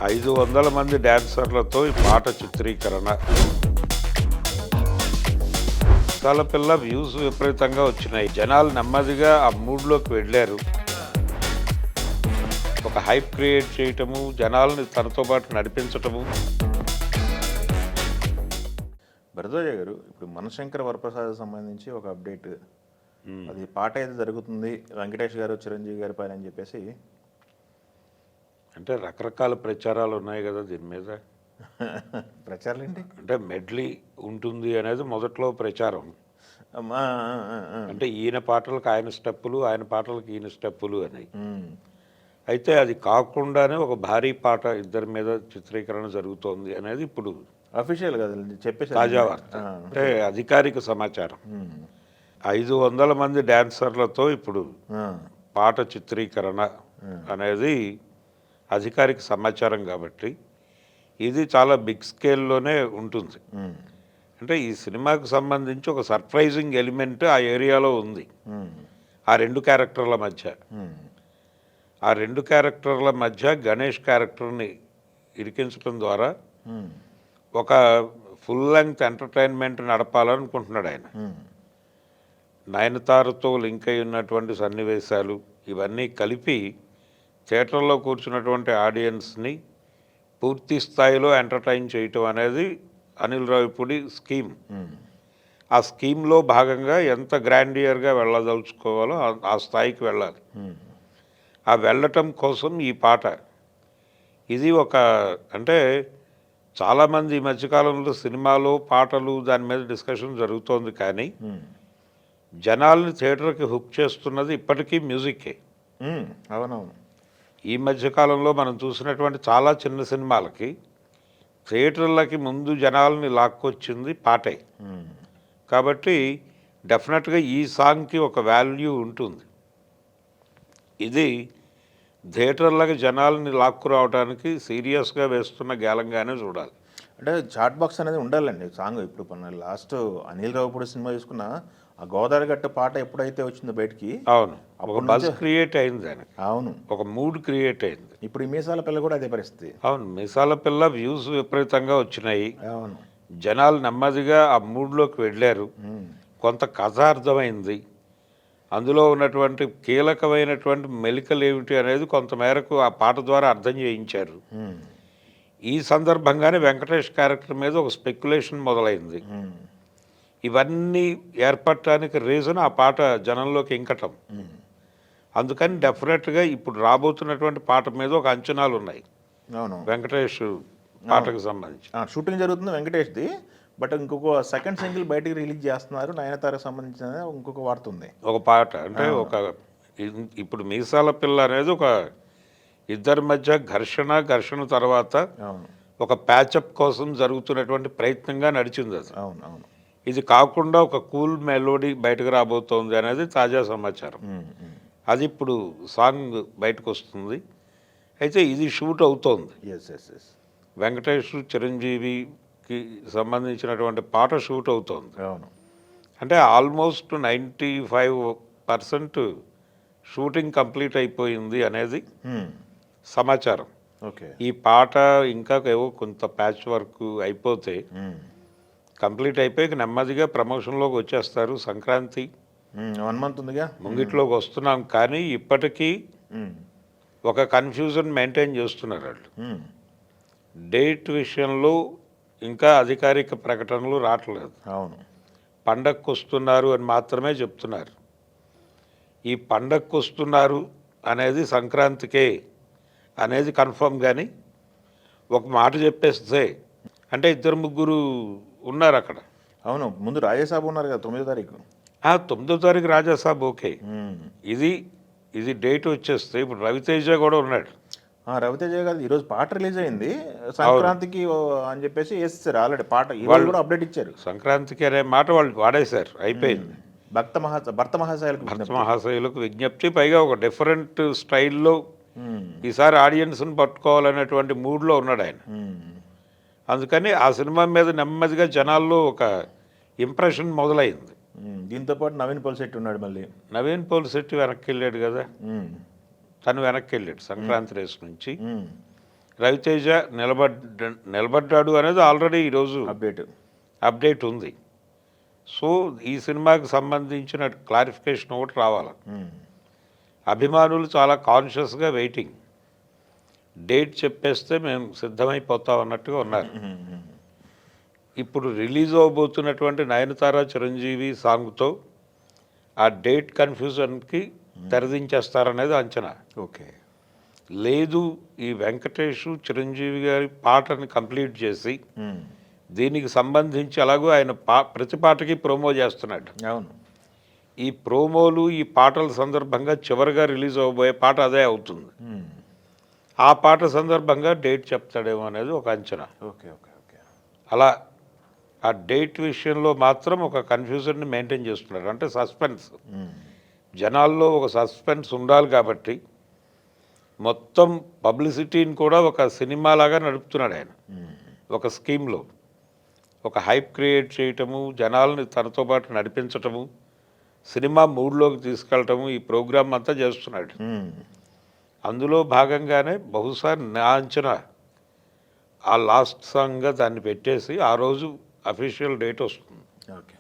500 మంది డాన్సర్లతో ఈ పాట చిత్రీకరణ. చాలా పిల్ల వ్యూస్ విపరీతంగా వచ్చినాయి. జనాలు నెమ్మదిగా ఆ మూడ్లోకి వెళ్ళారు. ఒక హైప్ క్రియేట్ చేయటము, జనాల్ని తనతో పాటు నడిపించటము. భరద్వాజ గారు, ఇప్పుడు మనశంకర వరప్రసాద్ సంబంధించి ఒక అప్డేట్, అది పాట అయితే జరుగుతుంది వెంకటేష్ గారు చిరంజీవి గారి పైన అని చెప్పేసి. అంటే రకరకాల ప్రచారాలు ఉన్నాయి కదా దీని మీద. ప్రచారాలు ఏంటి అంటే మెడ్లీ ఉంటుంది అనేది మొదట్లో ప్రచారం. అంటే ఈయన పాటలకు ఆయన స్టెప్పులు, ఆయన పాటలకు ఈయన స్టెప్పులు అని. అయితే అది కాకుండానే ఒక భారీ పాట ఇద్దరి మీద చిత్రీకరణ జరుగుతోంది అనేది ఇప్పుడు అఫీషియల్ కదా చెప్పేసి తాజా వార్త. అంటే అధికారిక సమాచారం. 500 మంది డాన్సర్లతో ఇప్పుడు పాట చిత్రీకరణ అనేది అధికారిక సమాచారం కాబట్టి ఇది చాలా బిగ్ స్కేల్లోనే ఉంటుంది. అంటే ఈ సినిమాకు సంబంధించి ఒక సర్ప్రైజింగ్ ఎలిమెంట్ ఆ ఏరియాలో ఉంది. ఆ రెండు క్యారెక్టర్ల మధ్య గణేష్ క్యారెక్టర్ని ఇరికించడం ద్వారా ఒక ఫుల్ లెంగ్త్ ఎంటర్టైన్మెంట్ నడపాలనుకుంటున్నాడు ఆయన. నయనతారతో లింక్ అయి ఉన్నటువంటి సన్నివేశాలు ఇవన్నీ కలిపి థియేటర్లో కూర్చున్నటువంటి ఆడియన్స్ని పూర్తి స్థాయిలో ఎంటర్టైన్ చేయటం అనేది అనిల్ రావిపూడి స్కీమ్. ఆ స్కీమ్లో భాగంగా ఎంత గ్రాండియర్గా వెళ్ళదలుచుకోవాలో ఆ స్థాయికి వెళ్ళాలి. ఆ వెళ్ళటం కోసం ఈ పాట ఇది ఒక అంటే చాలామంది ఈ మధ్యకాలంలో సినిమాలో పాటలు దాని మీద డిస్కషన్ జరుగుతోంది, కానీ జనాల్ని థియేటర్కి హుక్ చేస్తున్నది ఇప్పటికీ మ్యూజిక్కే. అవునవును. ఈ మధ్యకాలంలో మనం చూసినటువంటి చాలా చిన్న సినిమాలకి థియేటర్లకి ముందు జనాల్ని లాక్కొచ్చింది పాటే. కాబట్టి డెఫినెట్గా ఈ సాంగ్కి ఒక వాల్యూ ఉంటుంది. ఇది థియేటర్లకి జనాల్ని లాక్కురావడానికి సీరియస్గా వేస్తున్న గేలంగానే చూడాలి. అంటే చాట్ బాక్స్ అనేది ఉండాలండి సాంగ్. ఇప్పుడు మన లాస్ట్ అనిల్ రావుపూడి సినిమా చూసుకున్న ఆ గోదావరి గట్ట పాట ఎప్పుడైతే వచ్చిందో బయటికి, అవును, ఒక బజ్ క్రియేట్ అయింది దానికి. అవును, ఒక మూడ్ క్రియేట్ అయింది. ఇప్పుడు ఈ మీసాల పిల్ల కూడా అదే పరిస్థితి. అవును, మీసాల పిల్ల వ్యూస్ విపరీతంగా వచ్చినాయి. అవును, జనాలు నెమ్మదిగా ఆ మూడ్లోకి వెళ్ళారు. కొంత కథ అర్థమైంది. అందులో ఉన్నటువంటి కీలకమైనటువంటి మెలికలు ఏమిటి అనేది కొంతమేరకు ఆ పాట ద్వారా అర్థం చేయించారు. ఈ సందర్భంగానే వెంకటేష్ క్యారెక్టర్ మీద ఒక స్పెక్యులేషన్ మొదలైంది. ఇవన్నీ ఏర్పడటానికి రీజన్ ఆ పాట జనంలోకి ఇంకటం. అందుకని డెఫినెట్గా ఇప్పుడు రాబోతున్నటువంటి పాట మీద ఒక అంచనాలు ఉన్నాయి. అవును, వెంకటేష్ పాటకు సంబంధించి షూటింగ్ జరుగుతుంది వెంకటేష్ది. బట్ ఇంకొక సెకండ్ సింగిల్ బయటికి రిలీజ్ చేస్తున్నారు నయనతారకు సంబంధించిన ఇంకొక వార్త ఉంది. ఒక పాట అంటే ఒక ఇప్పుడు మీసాల పిల్ల అనేది ఒక ఇద్దరి మధ్య ఘర్షణ తర్వాత ఒక ప్యాచప్ కోసం జరుగుతున్నటువంటి ప్రయత్నంగా నడిచింది అది. అవును అవును. ఇది కాకుండా ఒక కూల్ మెలోడీ బయటకు రాబోతోంది అనేది తాజా సమాచారం. అది ఇప్పుడు సాంగ్ బయటకు వస్తుంది. అయితే ఇది షూట్ అవుతోంది. వెంకటేష్ చిరంజీవికి సంబంధించినటువంటి పాట షూట్ అవుతోంది. అవును, అంటే ఆల్మోస్ట్ 95% షూటింగ్ కంప్లీట్ అయిపోయింది అనేది సమాచారం. ఈ పాట ఇంకా ఏవో కొంత ప్యాచ్ వర్క్ అయిపోతే కంప్లీట్ అయిపోయి నెమ్మదిగా ప్రమోషన్లోకి వచ్చేస్తారు. సంక్రాంతి 1 month ఉందిగా, ముంగిట్లోకి వస్తున్నాం. కానీ ఇప్పటికీ ఒక కన్ఫ్యూజన్ మెయింటైన్ చేస్తున్నారు వాళ్ళు. డేట్ విషయంలో ఇంకా అధికారిక ప్రకటనలు రావట్లేదు. అవును, పండగకు వస్తున్నారు అని మాత్రమే చెప్తున్నారు. ఈ పండగకు వస్తున్నారు అనేది సంక్రాంతికే అనేది కన్ఫర్మ్. కానీ ఒక మాట చెప్పేస్తే అంటే 2-3 ఉన్నారు అక్కడ. అవును, ముందు రాజేసాబు ఉన్నారు కదా 9వ తారీఖు. 9వ తారీఖు రాజాసాబ్ ఓకే. ఇది డేట్ వచ్చేస్తే ఇప్పుడు రవితేజ కూడా ఉన్నాడు. రవితేజ గారు ఈరోజు పాట రిలీజ్ అయింది సంక్రాంతికి అని చెప్పేసి వేసేసారు ఆల్రెడీ పాట. వాళ్ళు కూడా అప్డేట్ ఇచ్చారు. సంక్రాంతికి అనే మాట వాళ్ళు వాడేశారు, అయిపోయింది. భర్త మహాశయులకు విజ్ఞప్తి. పైగా ఒక డిఫరెంట్ స్టైల్లో ఈసారి ఆడియన్స్ని పట్టుకోవాలనేటువంటి మూడ్లో ఉన్నాడు ఆయన. అందుకని ఆ సినిమా మీద నెమ్మదిగా జనాల్లో ఒక ఇంప్రెషన్ మొదలైంది. దీంతో పాటు నవీన్ పోలిశెట్టి ఉన్నాడు. మళ్ళీ నవీన్ పోలిశెట్టి వెనక్కి వెళ్ళాడు కదా, తను వెనక్కి వెళ్ళాడు సంక్రాంతి రేస్ నుంచి. రవితేజ నిలబడ్డాడు అనేది ఆల్రెడీ ఈరోజు అప్డేట్ ఉంది. సో ఈ సినిమాకి సంబంధించిన క్లారిఫికేషన్ ఒకటి రావాలి. అభిమానులు చాలా కాన్షియస్గా వెయిటింగ్, డేట్ చెప్పేస్తే మేము సిద్ధమైపోతాం అన్నట్టుగా ఉన్నారు. ఇప్పుడు రిలీజ్ అవబోతున్నటువంటి నయనతార చిరంజీవి సాంగ్తో ఆ డేట్ కన్ఫ్యూజన్కి తెరదించేస్తారనేది అంచనా. ఓకే, లేదు ఈ వెంకటేష్ చిరంజీవి గారి పాటని కంప్లీట్ చేసి దీనికి సంబంధించి అలాగూ ఆయన ప్రతి పాటకి ప్రోమో చేస్తున్నాడు. అవును, ఈ ప్రోమోలు ఈ పాటల సందర్భంగా చివరిగా రిలీజ్ అవ్వబోయే పాట అదే అవుతుంది. ఆ పాట సందర్భంగా డేట్ చెప్తాడేమో అనేది ఒక అంచనా. Okay okay okay. అలా ఆ డేట్ విషయంలో మాత్రం ఒక కన్ఫ్యూజన్ని మెయింటైన్ చేస్తున్నాడు. అంటే సస్పెన్స్, జనాల్లో ఒక సస్పెన్స్ ఉండాలి కాబట్టి మొత్తం పబ్లిసిటీని కూడా ఒక సినిమాలాగా నడుపుతున్నాడు ఆయన. ఒక స్కీమ్లో ఒక హైప్ క్రియేట్ చేయటము, జనాల్ని తనతో పాటు నడిపించటము, సినిమా మూడ్లోకి తీసుకెళ్ళటము, ఈ ప్రోగ్రామ్ అంతా చేస్తున్నాడు. అందులో భాగంగానే బహుశా నా అంచనా ఆ లాస్ట్ సాంగ్గా దాన్ని పెట్టేసి ఆ రోజు అఫీషియల్ డేట్ వస్తుంది. ఓకే.